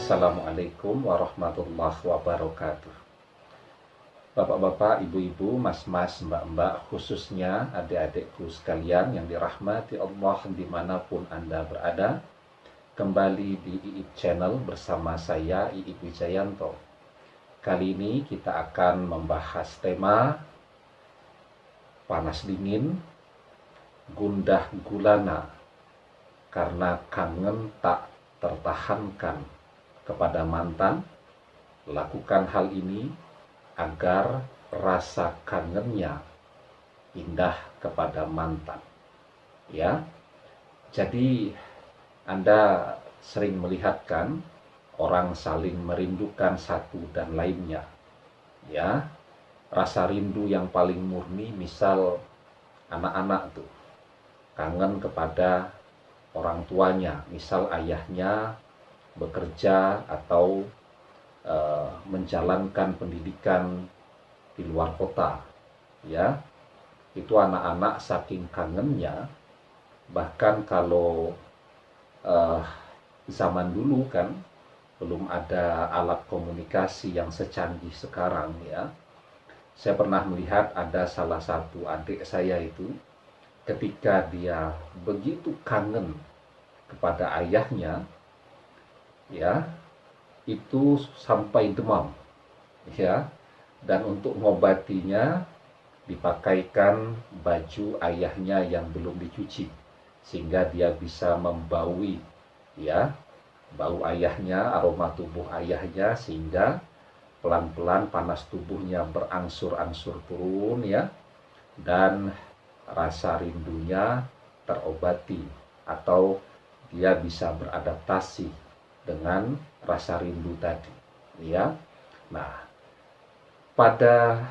Assalamualaikum warahmatullahi wabarakatuh. Bapak-bapak, ibu-ibu, mas-mas, mbak-mbak, khususnya adik-adikku sekalian yang dirahmati Allah dimanapun Anda berada. Kembali di IIP Channel bersama saya, IIP Wijayanto. Kali ini kita akan membahas tema panas dingin, gundah gulana, karena kangen tak tertahankan kepada mantan. Lakukan hal ini agar rasa kangennya pindah kepada mantan. Ya, jadi Anda sering melihat kan orang saling merindukan satu dan lainnya. Ya, rasa rindu yang paling murni, misal anak-anak tuh kangen kepada orang tuanya, misal ayahnya bekerja atau menjalankan pendidikan di luar kota, ya, itu anak-anak saking kangennya. Bahkan kalau zaman dulu kan belum ada alat komunikasi yang secanggih sekarang, ya. Saya pernah melihat ada salah satu adik saya itu ketika dia begitu kangen kepada ayahnya, ya, itu sampai demam, ya, dan untuk mengobatinya dipakaikan baju ayahnya yang belum dicuci sehingga dia bisa membaui, ya, bau ayahnya, aroma tubuh ayahnya, sehingga pelan-pelan panas tubuhnya berangsur-angsur turun, ya, dan rasa rindunya terobati atau dia bisa beradaptasi dengan rasa rindu tadi, ya. Nah, pada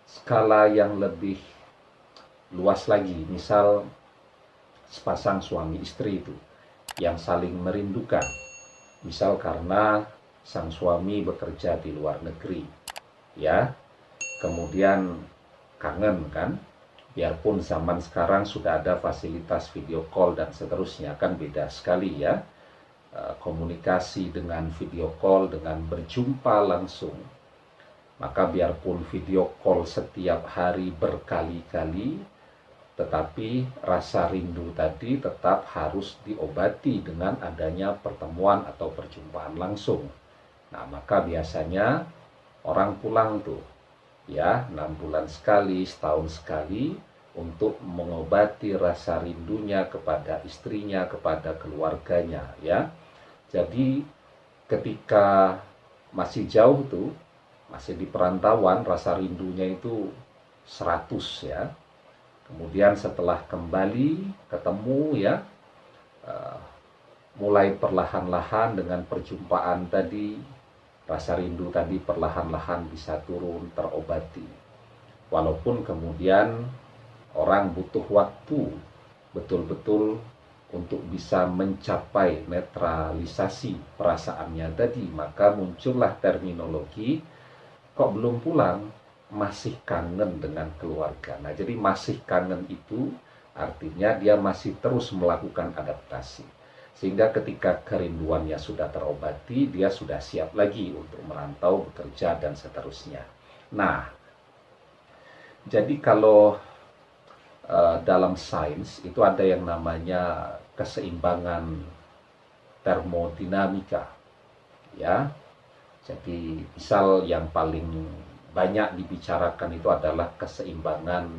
skala yang lebih luas lagi, misal sepasang suami istri itu yang saling merindukan, misal karena sang suami bekerja di luar negeri, ya, kemudian kangen kan, biarpun zaman sekarang sudah ada fasilitas video call dan seterusnya, kan beda sekali, ya, komunikasi dengan video call dengan berjumpa langsung. Maka biarpun video call setiap hari berkali-kali, tetapi rasa rindu tadi tetap harus diobati dengan adanya pertemuan atau perjumpaan langsung. Nah, maka biasanya orang pulang tuh, ya, 6 bulan sekali, setahun sekali, untuk mengobati rasa rindunya kepada istrinya, kepada keluarganya, ya. Jadi ketika masih jauh tuh, masih di perantauan, rasa rindunya itu 100, ya. Kemudian setelah kembali ketemu, ya, mulai perlahan-lahan dengan perjumpaan tadi, rasa rindu tadi perlahan-lahan bisa turun, terobati. Walaupun kemudian orang butuh waktu betul-betul untuk bisa mencapai netralisasi perasaannya tadi, maka muncullah terminologi, kok belum pulang, masih kangen dengan keluarga. Nah, jadi masih kangen itu artinya dia masih terus melakukan adaptasi. Sehingga ketika kerinduannya sudah terobati, dia sudah siap lagi untuk merantau, bekerja, dan seterusnya. Nah, jadi kalau dalam sains itu ada yang namanya keseimbangan termodinamika, ya. Jadi misal yang paling banyak dibicarakan itu adalah keseimbangan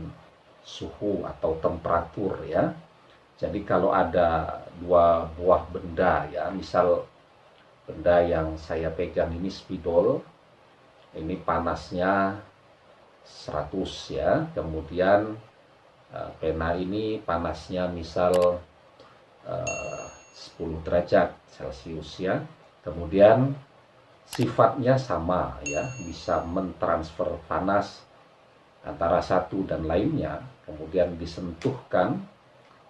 suhu atau temperatur, ya. Jadi kalau ada dua buah benda, ya, misal benda yang saya pegang ini spidol, ini panasnya 100, ya, kemudian pena ini panasnya misal 10 derajat Celcius, ya, kemudian sifatnya sama, ya, bisa mentransfer panas antara satu dan lainnya, kemudian disentuhkan.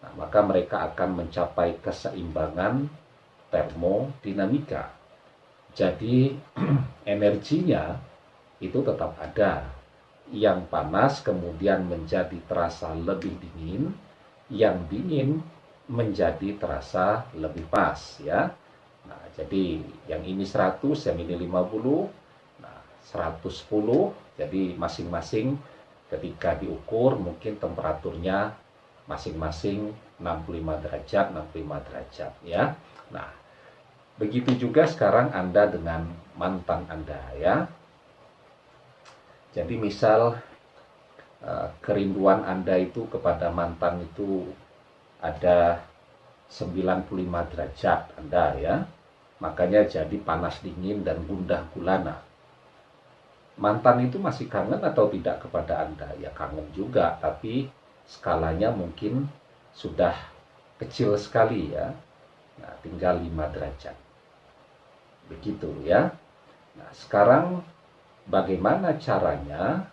Nah, maka mereka akan mencapai keseimbangan termodinamika. Jadi energinya itu tetap ada. Yang panas kemudian menjadi terasa lebih dingin, yang dingin menjadi terasa lebih pas, ya. Nah, jadi yang ini 100, yang ini 50, nah 110, jadi masing-masing ketika diukur mungkin temperaturnya masing-masing 65 derajat, 65 derajat ya. Nah, begitu juga sekarang Anda dengan mantan Anda ya. Jadi misal kerinduan Anda itu kepada mantan itu ada 95 derajat Anda ya. Makanya jadi panas dingin dan gundah gulana. Mantan itu masih kangen atau tidak kepada Anda? Ya kangen juga, tapi skalanya mungkin sudah kecil sekali ya. Nah, tinggal 5 derajat. Begitu ya. Nah, sekarang bagaimana caranya?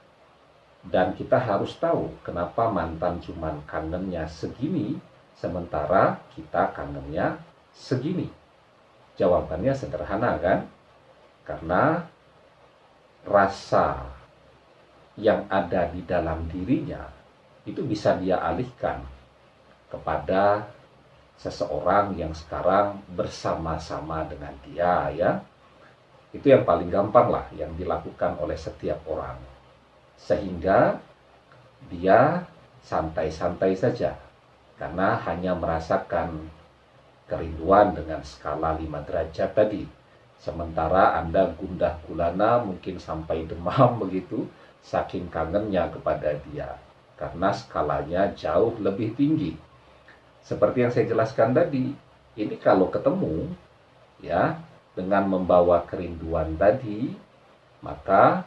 Dan kita harus tahu kenapa mantan cuman kangennya segini, sementara kita kangennya segini. Jawabannya sederhana kan? Karena rasa yang ada di dalam dirinya itu bisa dia alihkan kepada seseorang yang sekarang bersama-sama dengan dia ya. Itu yang paling gampang lah yang dilakukan oleh setiap orang. Sehingga dia santai-santai saja karena hanya merasakan kerinduan dengan skala 5 derajat tadi. Sementara Anda gundah gulana mungkin sampai demam begitu, saking kangennya kepada dia. Karena skalanya jauh lebih tinggi. Seperti yang saya jelaskan tadi, ini kalau ketemu ya dengan membawa kerinduan tadi, maka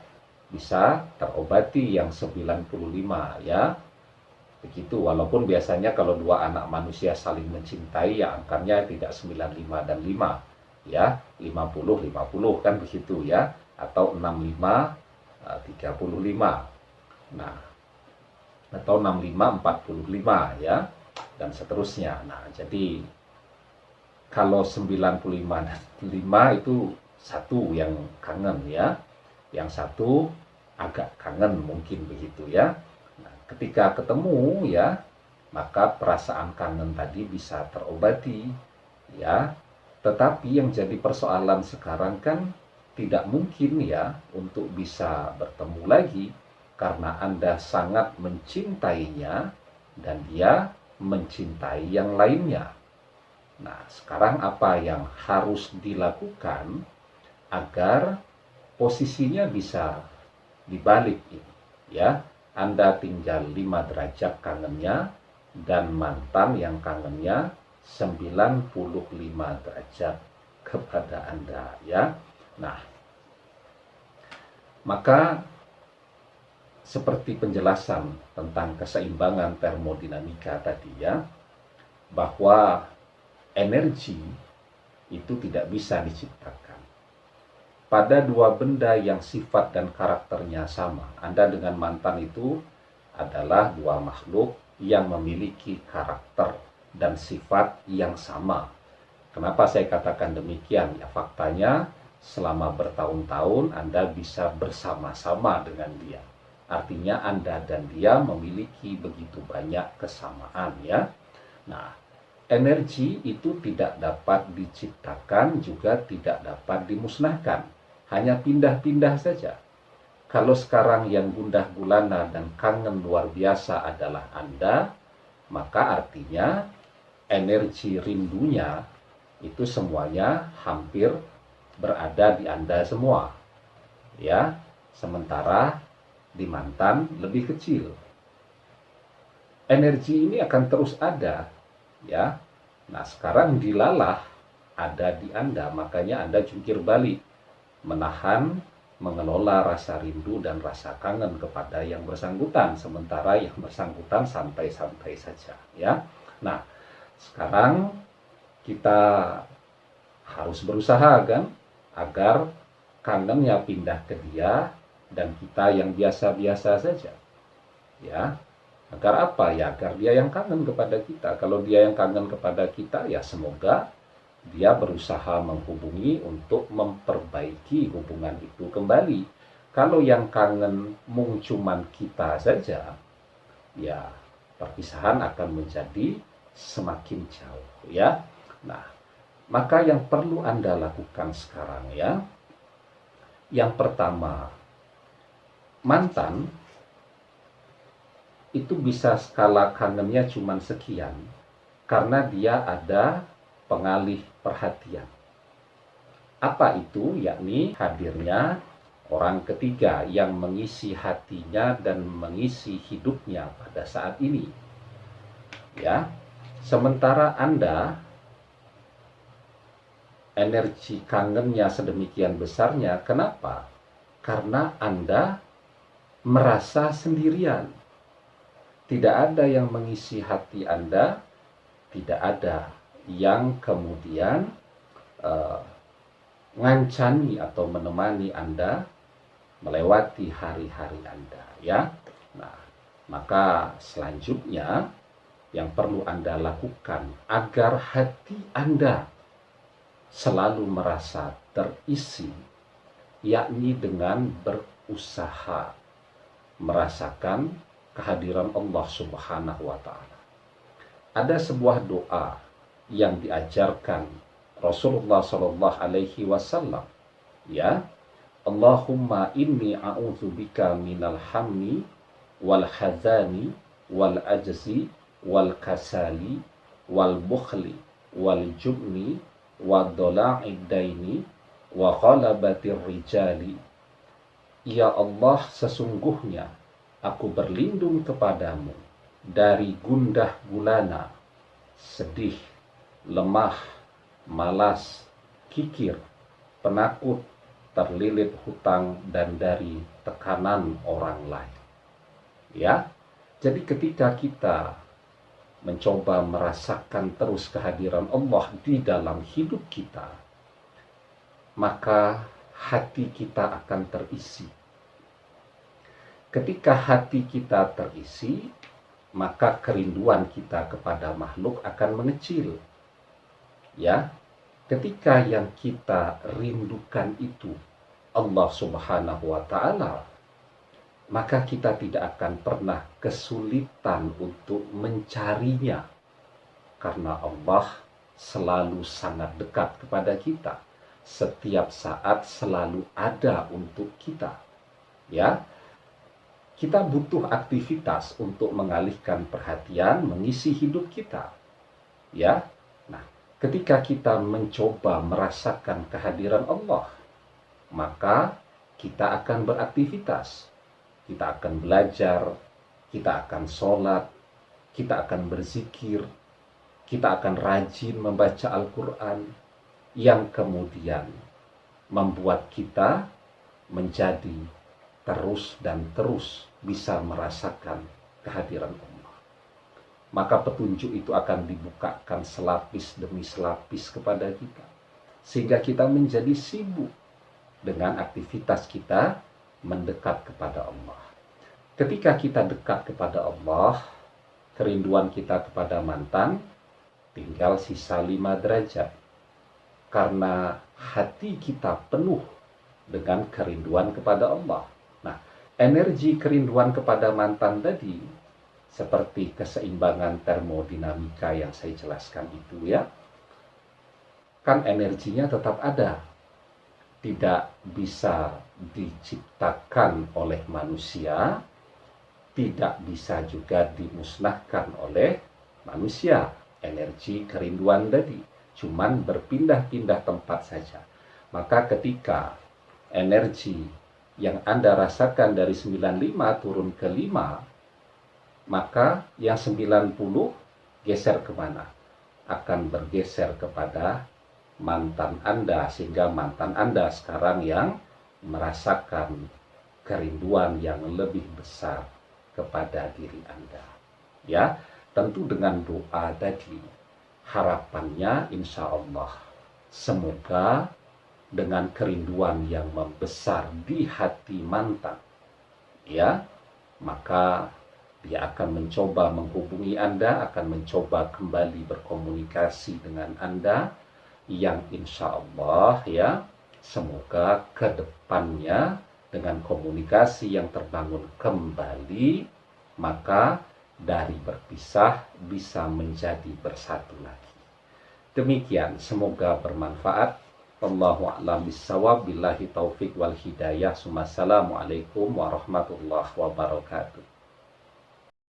bisa terobati yang 95 ya. Begitu, walaupun biasanya kalau dua anak manusia saling mencintai ya angkanya tidak 95 dan 5 ya, 50-50 kan begitu ya, atau 65-35. Nah, atau 65-45 ya, dan seterusnya. Nah, jadi kalau 95 dan 5 itu satu yang kangen ya, yang satu agak kangen mungkin begitu ya. Nah, ketika ketemu ya, maka perasaan kangen tadi bisa terobati ya. Tetapi yang jadi persoalan sekarang kan tidak mungkin ya untuk bisa bertemu lagi karena Anda sangat mencintainya dan dia mencintai yang lainnya. Nah, sekarang apa yang harus dilakukan agar posisinya bisa dibalik ini ya. Anda tinggal 5 derajat kangennya dan mantan yang kangennya 95 derajat kepada Anda ya. Nah, maka seperti penjelasan tentang keseimbangan termodinamika tadi ya, bahwa energi itu tidak bisa diciptakan pada dua benda yang sifat dan karakternya sama. Anda dengan mantan itu adalah dua makhluk yang memiliki karakter dan sifat yang sama. Kenapa saya katakan demikian? Ya faktanya selama bertahun-tahun Anda bisa bersama-sama dengan dia. Artinya Anda dan dia memiliki begitu banyak kesamaan ya. Nah, energi itu tidak dapat diciptakan juga tidak dapat dimusnahkan. Hanya pindah-pindah saja. Kalau sekarang yang gundah gulana dan kangen luar biasa adalah Anda, maka artinya energi rindunya itu semuanya hampir berada di Anda semua. Ya, sementara di mantan lebih kecil. Energi ini akan terus ada, ya. Nah, sekarang dilalah ada di Anda, makanya Anda jungkir balik, menahan, mengelola rasa rindu dan rasa kangen kepada yang bersangkutan, sementara yang bersangkutan santai-santai saja, ya. Nah, sekarang kita harus berusaha kan agar kangennya pindah ke dia dan kita yang biasa-biasa saja, ya. Agar apa ya? Agar dia yang kangen kepada kita. Kalau dia yang kangen kepada kita, ya semoga dia berusaha menghubungi untuk memperbaiki hubungan itu kembali. Kalau yang kangen mung cuman kita saja, ya perpisahan akan menjadi semakin jauh ya. Nah, Maka yang perlu Anda lakukan sekarang ya, yang pertama, mantan itu bisa skala kangennya cuma sekian, karena dia ada pengalih perhatian. Apa itu? Yakni hadirnya orang ketiga yang mengisi hatinya dan mengisi hidupnya pada saat ini. Ya, sementara Anda energi kangennya sedemikian besarnya, kenapa? Karena Anda merasa sendirian. Tidak ada yang mengisi hati Anda, tidak ada yang kemudian ngancani atau menemani Anda melewati hari-hari Anda, ya. Nah, maka selanjutnya yang perlu Anda lakukan agar hati Anda selalu merasa terisi, yakni dengan berusaha merasakan kehadiran Allah Subhanahu wa Ta'ala. Ada sebuah doa yang diajarkan Rasulullah Shallallahu Alaihi Wasallam, ya. Allahumma inni a'udzubika minal hammi wal hazani wal ajzi wal kasali wal bukhli wal jubni wa dola'id daini wa ghalabatir rijali. Ya Allah, sesungguhnya aku berlindung kepadamu dari gundah gulana, sedih, lemah, malas, kikir, penakut, terlilit hutang, dan dari tekanan orang lain. Ya, jadi ketika kita mencoba merasakan terus kehadiran Allah di dalam hidup kita, maka hati kita akan terisi. Ketika hati kita terisi, maka kerinduan kita kepada makhluk akan mengecil. Ya, ketika yang kita rindukan itu Allah Subhanahu wa Ta'ala, maka kita tidak akan pernah kesulitan untuk mencarinya, karena Allah selalu sangat dekat kepada kita, setiap saat selalu ada untuk kita. Ya, kita butuh aktivitas untuk mengalihkan perhatian, mengisi hidup kita. Ya, nah, ketika kita mencoba merasakan kehadiran Allah, maka kita akan beraktivitas. Kita akan belajar, kita akan sholat, kita akan berzikir, kita akan rajin membaca Al-Quran, yang kemudian membuat kita menjadi terus dan terus bisa merasakan kehadiran Allah. Maka petunjuk itu akan dibukakan selapis demi selapis kepada kita, sehingga kita menjadi sibuk dengan aktivitas kita mendekat kepada Allah. Ketika kita dekat kepada Allah, kerinduan kita kepada mantan tinggal sisa 5 derajat. Karena hati kita penuh dengan kerinduan kepada Allah. Nah, energi kerinduan kepada mantan tadi seperti keseimbangan termodinamika yang saya jelaskan itu, ya. Kan energinya tetap ada. Tidak bisa diciptakan oleh manusia, tidak bisa juga dimusnahkan oleh manusia. Energi kerinduan tadi cuman berpindah-pindah tempat saja. Maka ketika energi yang Anda rasakan dari 95 turun ke 5, maka yang 90 geser kemana? Akan bergeser kepada mantan Anda, sehingga mantan Anda sekarang yang merasakan kerinduan yang lebih besar kepada diri Anda. Ya, tentu dengan doa tadi, harapannya insya Allah semoga dengan kerinduan yang membesar di hati mantan, ya, maka dia akan mencoba menghubungi Anda, akan mencoba kembali berkomunikasi dengan Anda, yang insya Allah, ya, semoga ke depannya dengan komunikasi yang terbangun kembali, maka dari berpisah bisa menjadi bersatu lagi. Demikian, semoga bermanfaat. Wallahu a'lam bishawab, billahi taufik wal hidayah. Assalamualaikum warahmatullahi wabarakatuh.